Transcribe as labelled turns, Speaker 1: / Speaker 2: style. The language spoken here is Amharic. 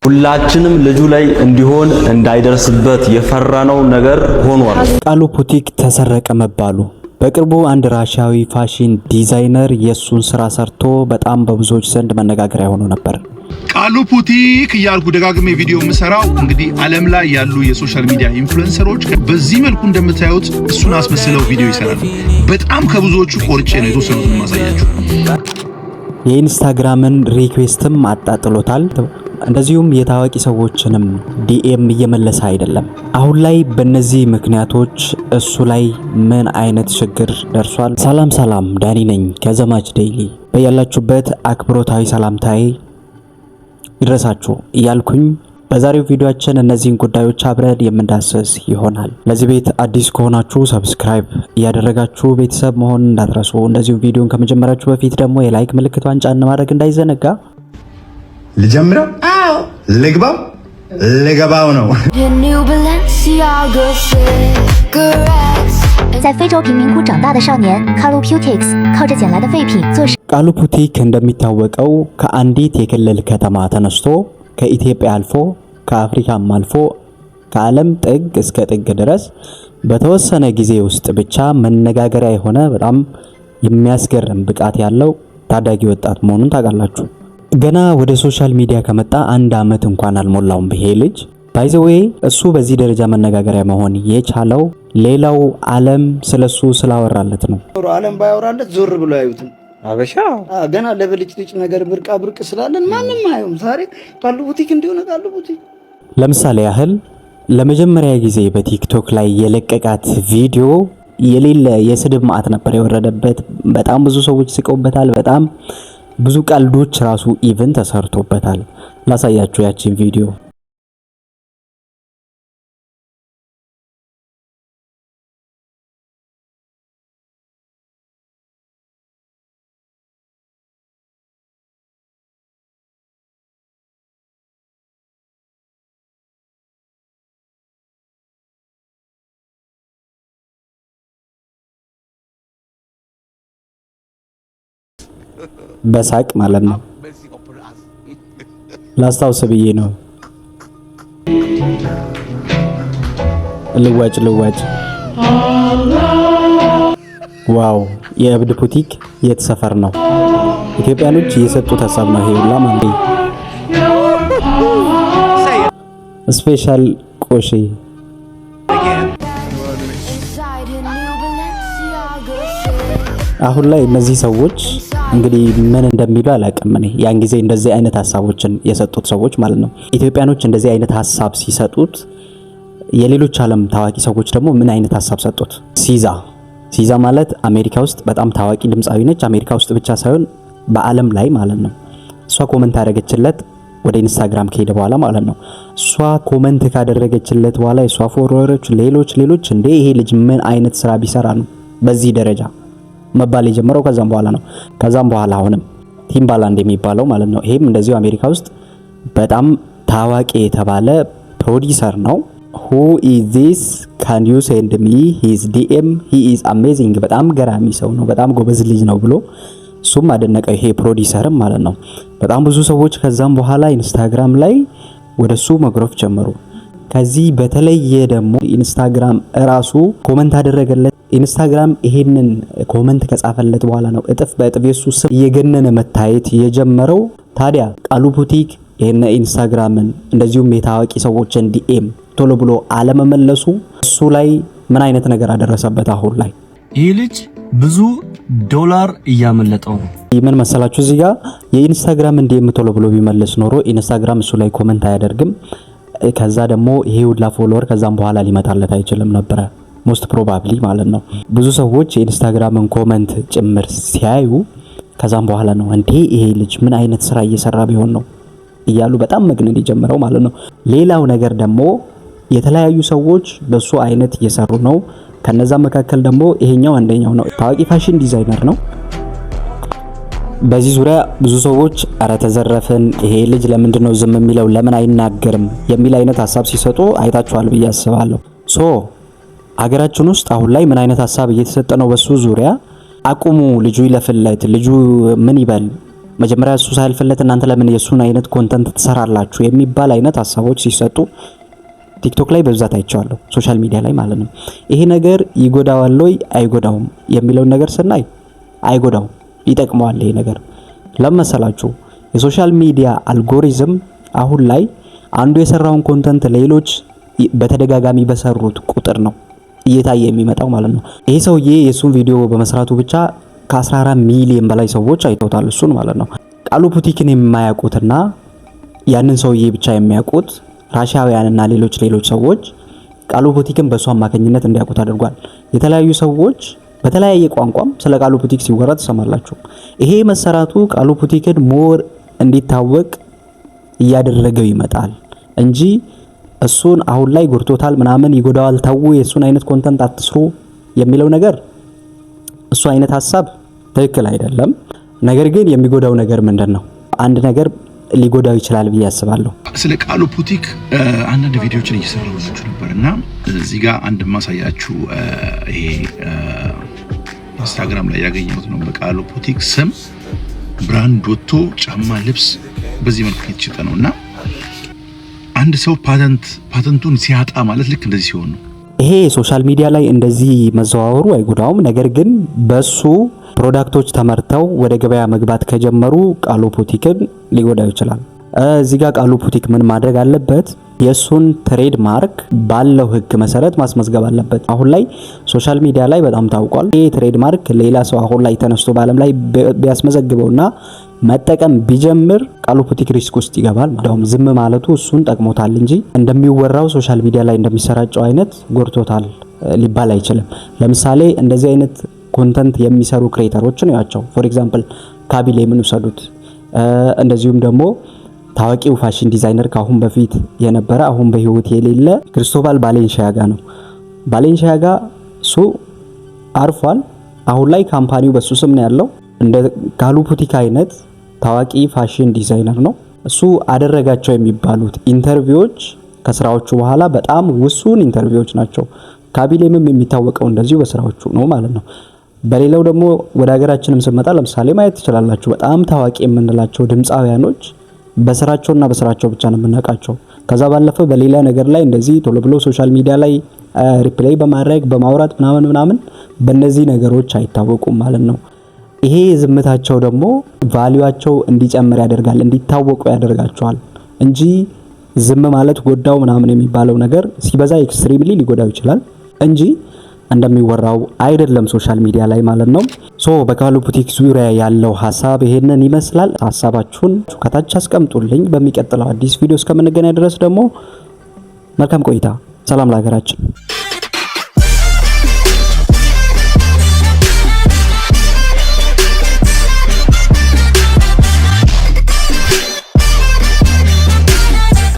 Speaker 1: ሁላችንም ልጁ ላይ እንዲሆን እንዳይደርስበት የፈራነው ነገር ሆኗል።
Speaker 2: ቃሉ ፑቲክ ተሰረቀ መባሉ በቅርቡ አንድ ራሻዊ ፋሽን ዲዛይነር የሱን ስራ ሰርቶ በጣም በብዙዎች ዘንድ መነጋገሪያ ሆኖ ነበር።
Speaker 3: ቃሉ ፑቲክ እያልኩ ደጋግሜ ቪዲዮ የምሰራው እንግዲህ ዓለም ላይ ያሉ የሶሻል ሚዲያ ኢንፍሉዌንሰሮች በዚህ መልኩ እንደምታዩት እሱን አስመስለው ቪዲዮ ይሰራሉ። በጣም ከብዙዎቹ ቆርጬ ነው የተወሰኑትን ማሳያችሁ።
Speaker 2: የኢንስታግራምን ሪኩዌስትም አጣጥሎታል። እንደዚሁም የታዋቂ ሰዎችንም ዲኤም እየመለሰ አይደለም። አሁን ላይ በእነዚህ ምክንያቶች እሱ ላይ ምን አይነት ችግር ደርሷል? ሰላም ዳኒ ነኝ ከዘማች ዴይሊ። በያላችሁበት አክብሮታዊ ሰላምታዬ ይድረሳችሁ እያልኩኝ በዛሬው ቪዲዮአችን እነዚህን ጉዳዮች አብረን የምንዳስስ ይሆናል። ለዚህ ቤት አዲስ ከሆናችሁ ሰብስክራይብ እያደረጋችሁ ቤተሰብ መሆን እንዳትረሱ። እንደዚሁ ቪዲዮን ከመጀመራችሁ በፊት ደግሞ የላይክ ምልክቷን ጫን ማድረግ እንዳይዘነጋ።
Speaker 4: ልጀምረው? አዎ። ልግባው? ልገባው ነው።
Speaker 5: 在非洲贫民窟长大的少年 Kalu Putiks 靠着捡来的废品做。
Speaker 2: ቃሉ ፑቲክ እንደሚታወቀው ከአንዲት የክልል ከተማ ተነስቶ ከኢትዮጵያ አልፎ ከአፍሪካም አልፎ ከዓለም ጥግ እስከ ጥግ ድረስ በተወሰነ ጊዜ ውስጥ ብቻ መነጋገሪያ የሆነ በጣም የሚያስገርም ብቃት ያለው ታዳጊ ወጣት መሆኑን ታውቃላችሁ። ገና ወደ ሶሻል ሚዲያ ከመጣ አንድ አመት እንኳን አልሞላውም። ይሄ ልጅ ባይ ዘ ዌይ እሱ በዚህ ደረጃ መነጋገሪያ መሆን የቻለው ሌላው ዓለም ስለሱ ስላወራለት ነው።
Speaker 6: ዓለም ባያወራለት ዞር ብሎ ያዩት አበሻ ገና ለብልጭልጭ ነገር ብርቅ ስላለን ማንንም አየውም። ዛሬ ቃሉ ፑቲክ እንዲሆነ ቃሉ ፑቲክ
Speaker 2: ለምሳሌ ያህል ለመጀመሪያ ጊዜ በቲክቶክ ላይ የለቀቃት ቪዲዮ የሌለ የስድብ ማዕት ነበር የወረደበት። በጣም ብዙ ሰዎች ስቀውበታል። በጣም ብዙ ቀልዶች ራሱ ኢቨንት ተሰርቶበታል። ላሳያችሁ ያቺን ቪዲዮ። በሳቅ ማለት ነው። ላስታውስ ብዬ ነው። ልዋጭ ዋው! የእብድ ፑቲክ የት ሰፈር ነው? ኢትዮጵያኖች የሰጡት ሀሳብ ነው ይሄ ሁላ ማለት ነው። ስፔሻል ቆሼ አሁን ላይ እነዚህ ሰዎች እንግዲህ ምን እንደሚሉ አላውቅም። እኔ ያን ጊዜ እንደዚህ አይነት ሐሳቦችን የሰጡት ሰዎች ማለት ነው ኢትዮጵያኖች እንደዚህ አይነት ሐሳብ ሲሰጡት የሌሎች ዓለም ታዋቂ ሰዎች ደግሞ ምን አይነት ሐሳብ ሰጡት? ሲዛ ማለት አሜሪካ ውስጥ በጣም ታዋቂ ድምጻዊ ነች። አሜሪካ ውስጥ ብቻ ሳይሆን በዓለም ላይ ማለት ነው። እሷ ኮሜንት ያደረገችለት ወደ ኢንስታግራም ከሄደ በኋላ ማለት ነው። እሷ ኮሜንት ካደረገችለት በኋላ የሷ ፎሎወሮች ሌሎች እንዴ ይሄ ልጅ ምን አይነት ስራ ቢሰራ ነው በዚህ ደረጃ መባል የጀመረው? ከዛም በኋላ አሁንም ቲምባላንድ የሚባለው ማለት ነው። ይሄም እንደዚሁ አሜሪካ ውስጥ በጣም ታዋቂ የተባለ ፕሮዲዩሰር ነው። who is this can you send me his dm he is amazing በጣም ገራሚ ሰው ነው፣ በጣም ጎበዝ ልጅ ነው ብሎ እሱም አደነቀው። ይሄ ፕሮዲዩሰርም ማለት ነው። በጣም ብዙ ሰዎች ከዛም በኋላ ኢንስታግራም ላይ ወደሱ መግረፍ ጀመሩ። ከዚህ በተለየ ደግሞ ኢንስታግራም ራሱ ኮሜንት አደረገለት። ኢንስታግራም ይሄንን ኮሜንት ከጻፈለት በኋላ ነው እጥፍ በእጥፍ የሱ ስም እየገነነ መታየት የጀመረው። ታዲያ ቃሉ ፑቲክ ይሄን ኢንስታግራምን እንደዚሁም የታዋቂ ሰዎችን ዲኤም ቶሎ ብሎ አለመመለሱ እሱ ላይ ምን አይነት ነገር አደረሰበት? አሁን ላይ
Speaker 7: ይህ ልጅ ብዙ ዶላር እያመለጠው ነው።
Speaker 2: ምን መሰላችሁ? እዚህ ጋር የኢንስታግራምን ዲኤም ቶሎ ብሎ ቢመለስ ኖሮ ኢንስታግራም እሱ ላይ ኮሜንት አያደርግም። ከዛ ደግሞ ይሄ ሁላ ፎሎወር ከዛም በኋላ ሊመጣለት አይችልም ነበር ሞስት ፕሮባብሊ ማለት ነው። ብዙ ሰዎች የኢንስታግራምን ኮሜንት ጭምር ሲያዩ ከዛም በኋላ ነው እንዴ ይሄ ልጅ ምን አይነት ስራ እየሰራ ቢሆን ነው እያሉ በጣም መግነን የጀመረው ማለት ነው። ሌላው ነገር ደግሞ የተለያዩ ሰዎች በሱ አይነት እየሰሩ ነው። ከነዛ መካከል ደግሞ ይሄኛው አንደኛው ነው። ታዋቂ ፋሽን ዲዛይነር ነው። በዚህ ዙሪያ ብዙ ሰዎች አረ ተዘረፈን፣ ይሄ ልጅ ለምንድነው ዝም የሚለው ለምን አይናገርም የሚል አይነት ሐሳብ ሲሰጡ አይታችኋል ብዬ አስባለሁ። ሀገራችን ውስጥ አሁን ላይ ምን አይነት ሐሳብ እየተሰጠ ነው በሱ ዙሪያ? አቁሙ፣ ልጁ ይለፍለት፣ ልጁ ምን ይበል መጀመሪያ እሱ ሳይልፍለት እናንተ ለምን የሱን አይነት ኮንተንት ትሰራላችሁ የሚባል አይነት ሀሳቦች ሲሰጡ ቲክቶክ ላይ በብዛት አይቻለሁ፣ ሶሻል ሚዲያ ላይ ማለት ነው። ይሄ ነገር ይጎዳዋል ወይ አይጎዳውም የሚለውን ነገር ስናይ አይጎዳውም፣ ይጠቅመዋል። ይሄ ነገር ለመሰላችሁ የሶሻል ሚዲያ አልጎሪዝም አሁን ላይ አንዱ የሰራውን ኮንተንት ሌሎች በተደጋጋሚ በሰሩት ቁጥር ነው እየታየ የሚመጣው ማለት ነው። ይሄ ሰውዬ የሱን ቪዲዮ በመስራቱ ብቻ ከ14 ሚሊዮን በላይ ሰዎች አይተውታል እሱን ማለት ነው። ቃሉ ፑቲክን የማያውቁትና ያንን ሰውዬ ብቻ የሚያውቁት ራሻውያንና ሌሎች ሰዎች ቃሉ ፑቲክን በሱ አማካኝነት እንዲያውቁት አድርጓል። የተለያዩ ሰዎች በተለያየ ቋንቋም ስለ ቃሉ ፑቲክ ሲወራ ተሰማላችሁ። ይሄ መሰራቱ ቃሉ ፑቲክን ሞር እንዲታወቅ እያደረገው ይመጣል እንጂ እሱን አሁን ላይ ጎርቶታል ምናምን ይጎዳዋል ተው የሱን አይነት ኮንተንት አትስሩ የሚለው ነገር እሱ አይነት ሐሳብ ትክክል አይደለም። ነገር ግን የሚጎዳው ነገር ምንድነው? አንድ ነገር ሊጎዳው ይችላል ብዬ አስባለሁ።
Speaker 3: ስለ ቃሉ ፑቲክ አንዳንድ ቪዲዮዎችን እየሰራሁላችሁ ነበርና እዚህ ጋር አንድ ማሳያችሁ ይሄ ኢንስታግራም ላይ ያገኘሁት ነው። በቃሉ ፑቲክ ስም ብራንድ ወጥቶ ጫማ፣ ልብስ በዚህ መልኩ የተሸጠ ነውና አንድ ሰው ፓተንቱን ሲያጣ ማለት ልክ እንደዚህ ሲሆን ነው።
Speaker 2: ይሄ ሶሻል ሚዲያ ላይ እንደዚህ መዘዋወሩ አይጎዳውም። ነገር ግን በሱ ፕሮዳክቶች ተመርተው ወደ ገበያ መግባት ከጀመሩ ቃሉ ፑቲክን ሊጎዳው ይችላል። እዚህ ጋር ቃሉ ፑቲክ ምን ማድረግ አለበት? የሱን ትሬድ ማርክ ባለው ህግ መሰረት ማስመዝገብ አለበት። አሁን ላይ ሶሻል ሚዲያ ላይ በጣም ታውቋል። ይሄ ትሬድ ማርክ ሌላ ሰው አሁን ላይ ተነስቶ በአለም ላይ ቢያስመዘግበውና መጠቀም ቢጀምር ቃሉ ፑቲክ ሪስክ ውስጥ ይገባል። እንደውም ዝም ማለቱ እሱን ጠቅሞታል እንጂ እንደሚወራው ሶሻል ሚዲያ ላይ እንደሚሰራጨው አይነት ጎርቶታል ሊባል አይችልም። ለምሳሌ እንደዚህ አይነት ኮንተንት የሚሰሩ ክሬተሮችን ያቸው ፎር ኤግዛምፕል ካቢሌ ምን ወሰዱት። እንደዚሁም ደግሞ ታዋቂው ፋሽን ዲዛይነር ካሁን በፊት የነበረ አሁን በህይወት የሌለ ክሪስቶባል ባሌንሺያጋ ነው። ባሌንሺያጋ እሱ አርፏል። አሁን ላይ ካምፓኒው በሱ ስም ነው ያለው። እንደ ቃሉ ፑቲክ አይነት ታዋቂ ፋሽን ዲዛይነር ነው። እሱ አደረጋቸው የሚባሉት ኢንተርቪዎች ከስራዎቹ በኋላ በጣም ውሱን ኢንተርቪዎች ናቸው። ካቢሌምም የሚታወቀው እንደዚሁ በስራዎቹ ነው ማለት ነው። በሌላው ደግሞ ወደ ሀገራችንም ስመጣ ለምሳሌ ማየት ትችላላችሁ። በጣም ታዋቂ የምንላቸው ድምፃውያኖች በስራቸውና በስራቸው ብቻ ነው የምናውቃቸው። ከዛ ባለፈ በሌላ ነገር ላይ እንደዚህ ቶሎ ብሎ ሶሻል ሚዲያ ላይ ሪፕሌይ በማድረግ በማውራት ምናምን በእነዚህ ነገሮች አይታወቁም ማለት ነው። ይሄ ዝምታቸው ደግሞ ቫልዩአቸው እንዲጨምር ያደርጋል፣ እንዲታወቁ ያደርጋቸዋል እንጂ ዝም ማለት ጎዳው ምናምን የሚባለው ነገር ሲበዛ ኤክስትሪምሊ ሊጎዳው ይችላል እንጂ እንደሚወራው አይደለም ሶሻል ሚዲያ ላይ ማለት ነው። በቃሉ ፑቲክ ዙሪያ ያለው ሐሳብ ይሄንን ይመስላል። ሐሳባችሁን ከታች አስቀምጡልኝ። በሚቀጥለው አዲስ ቪዲዮ እስከምንገናኝ ድረስ ደግሞ መልካም ቆይታ። ሰላም ለሀገራችን።